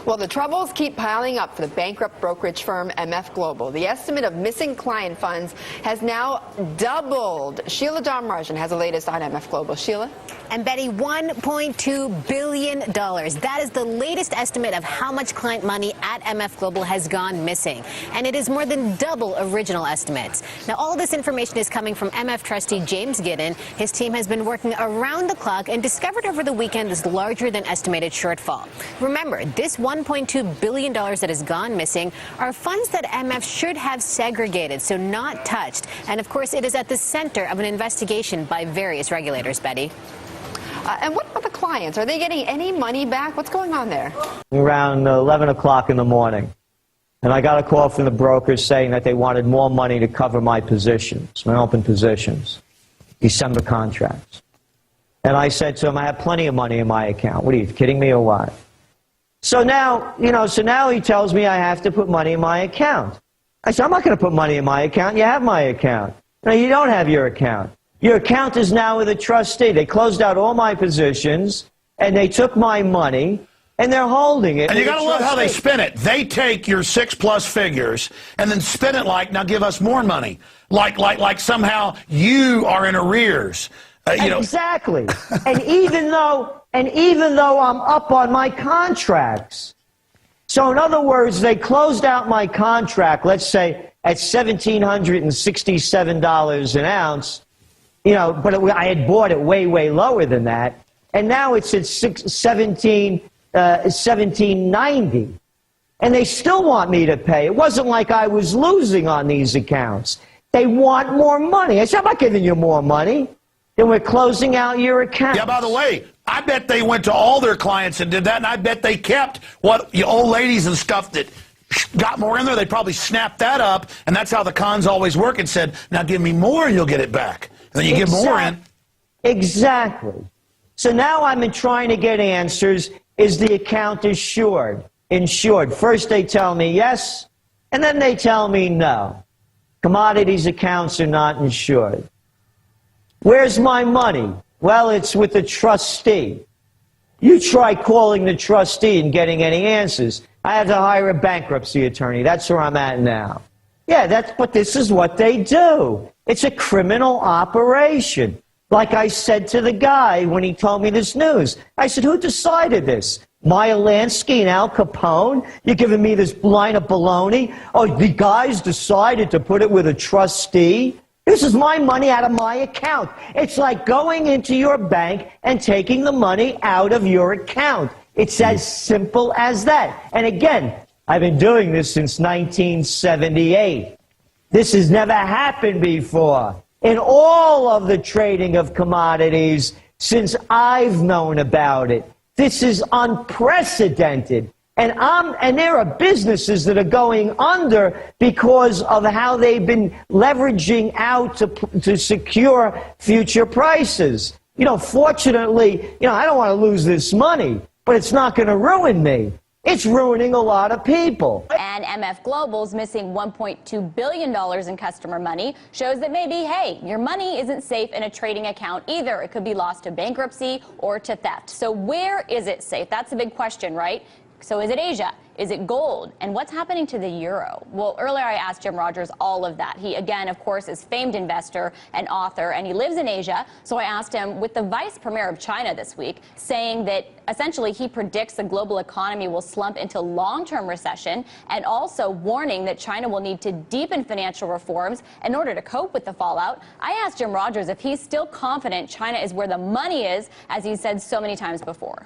Well, the troubles keep piling up for the bankrupt brokerage firm MF Global. The estimate of missing client funds has now doubled. Sheila Darmarjan has the latest on MF Global. Sheila? And Betty, $1.2 billion. That is the latest estimate of how much client money at MF Global has gone missing. And it is more than double original estimates. Now, all of this information is coming from MF trustee James Giddon. His team has been working around the clock and discovered over the weekend this larger than estimated shortfall. Remember, this $1.2 billion that has gone missing are funds that MF should have segregated, so not touched. And of course, it is at the center of an investigation by various regulators, Betty. And what about the clients? Are they getting any money back? What's going on there? Around 11 o'clock in the morning. And I got a call from the brokers saying that they wanted more money to cover my positions, my open positions, December contracts. And I said to him, I have plenty of money in my account. What are you kidding me or what? So now, now he tells me I have to put money in my account. I said, I'm not going to put money in my account. You have my account. No, you don't have your account. Your account is now with a trustee. They closed out all my positions, and they took my money, and they're holding it. And you got to love how they spin it. They take your 6+ figures and then spin it like, now give us more money. Like somehow you are in arrears. Exactly. and even though I'm up on my contracts. So in other words, they closed out my contract, let's say at $1,767 an ounce. But I had bought it way, way lower than that. And now it's at $17.90. And they still want me to pay. It wasn't like I was losing on these accounts. They want more money. I said, I'm not giving you more money. Then we're closing out your account. Yeah, by the way, I bet they went to all their clients and did that, and I bet they kept what the old ladies and stuff that got more in there. They probably snapped that up, and that's how the cons always work, and said, now give me more and you'll get it back. And then you give more in. Exactly. So now I'm trying to get answers. Is the account insured? First they tell me yes, and then they tell me no. Commodities accounts are not insured. Where's my money? Well, it's with the trustee. You try calling the trustee and getting any answers. I had to hire a bankruptcy attorney. That's where I'm at now. Yeah, but this is what they do. It's a criminal operation. Like I said to the guy when he told me this news, I said, who decided this? Meyer Lansky and Al Capone? You're giving me this line of baloney? Oh, the guys decided to put it with a trustee? This is my money out of my account. It's like going into your bank and taking the money out of your account. It's as simple as that. And again, I've been doing this since 1978. This has never happened before in all of the trading of commodities since I've known about it. This is unprecedented. And there are businesses that are going under because of how they've been leveraging out to secure future prices. Fortunately, I don't want to lose this money, but it's not going to ruin me. It's ruining a lot of people. And MF Global's missing $1.2 billion in customer money shows that maybe, hey, your money isn't safe in a trading account either. It could be lost to bankruptcy or to theft. So where is it safe? That's a big question, right? So is it Asia? Is it gold? And what's happening to the euro? Well, earlier I asked Jim Rogers all of that. He, again, of course, is famed investor and author, and he lives in Asia. So I asked him, with the vice premier of China this week saying that essentially he predicts the global economy will slump into long-term recession, and also warning that China will need to deepen financial reforms in order to cope with the fallout, I asked Jim Rogers if he's still confident China is where the money is, as he said so many times before.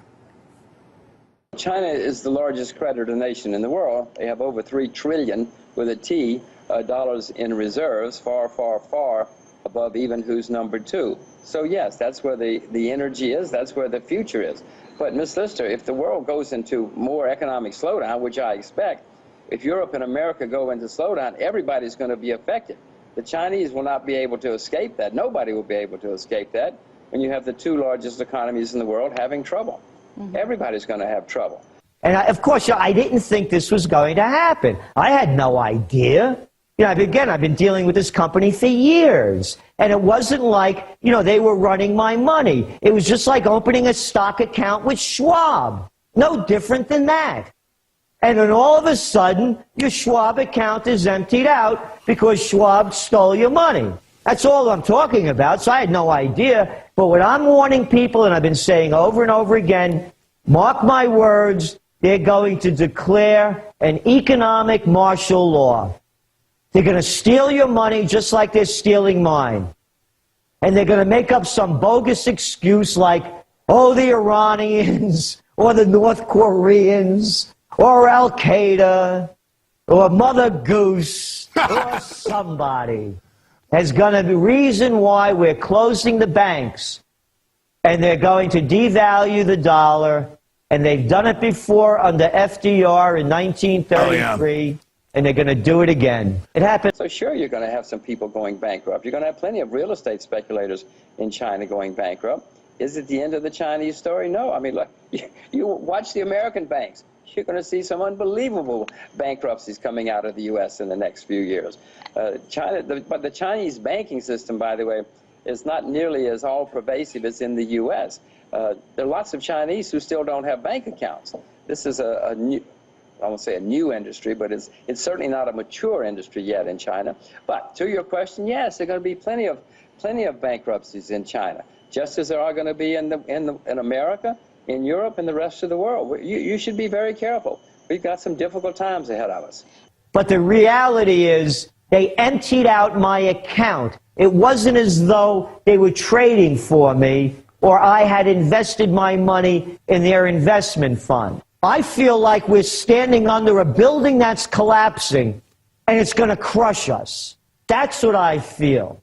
China is the largest creditor nation in the world. They have over $3 trillion with a T dollars in reserves, far, far, far above even who's number 2. So yes, that's where the energy is. That's where the future is. But Ms. Lister, if the world goes into more economic slowdown, which I expect, if Europe and America go into slowdown, everybody's going to be affected. The Chinese will not be able to escape that. Nobody will be able to escape that when you have the 2 largest economies in the world having trouble. Everybody's going to have trouble. And of course, I didn't think this was going to happen. I had no idea. Again, I've been dealing with this company for years. And it wasn't like, they were running my money. It was just like opening a stock account with Schwab. No different than that. And then all of a sudden, your Schwab account is emptied out because Schwab stole your money. That's all I'm talking about, so I had no idea. But what I'm warning people, and I've been saying over and over again, mark my words, they're going to declare an economic martial law. They're going to steal your money just like they're stealing mine. And they're going to make up some bogus excuse like, oh, the Iranians, or the North Koreans, or Al-Qaeda, or Mother Goose, or somebody is going to be the reason why we're closing the banks. And they're going to devalue the dollar. And they've done it before under FDR in 1933. And they're going to do it again. It happened. So sure, you're going to have some people going bankrupt. You're going to have plenty of real estate speculators in China going bankrupt. Is it the end of the Chinese story? No. I mean, look, you watch the American banks. You're going to see some unbelievable bankruptcies coming out of the U.S. in the next few years. But the Chinese banking system, by the way, is not nearly as all-pervasive as in the U.S. There are lots of Chinese who still don't have bank accounts. This is a new, I won't say a new industry, but it's certainly not a mature industry yet in China. But to your question, yes, there are going to be plenty of bankruptcies in China, just as there are going to be in America, in Europe, and the rest of the world. You should be very careful. We've got some difficult times ahead of us. But the reality is they emptied out my account. It wasn't as though they were trading for me or I had invested my money in their investment fund. I feel like we're standing under a building that's collapsing and it's going to crush us. That's what I feel.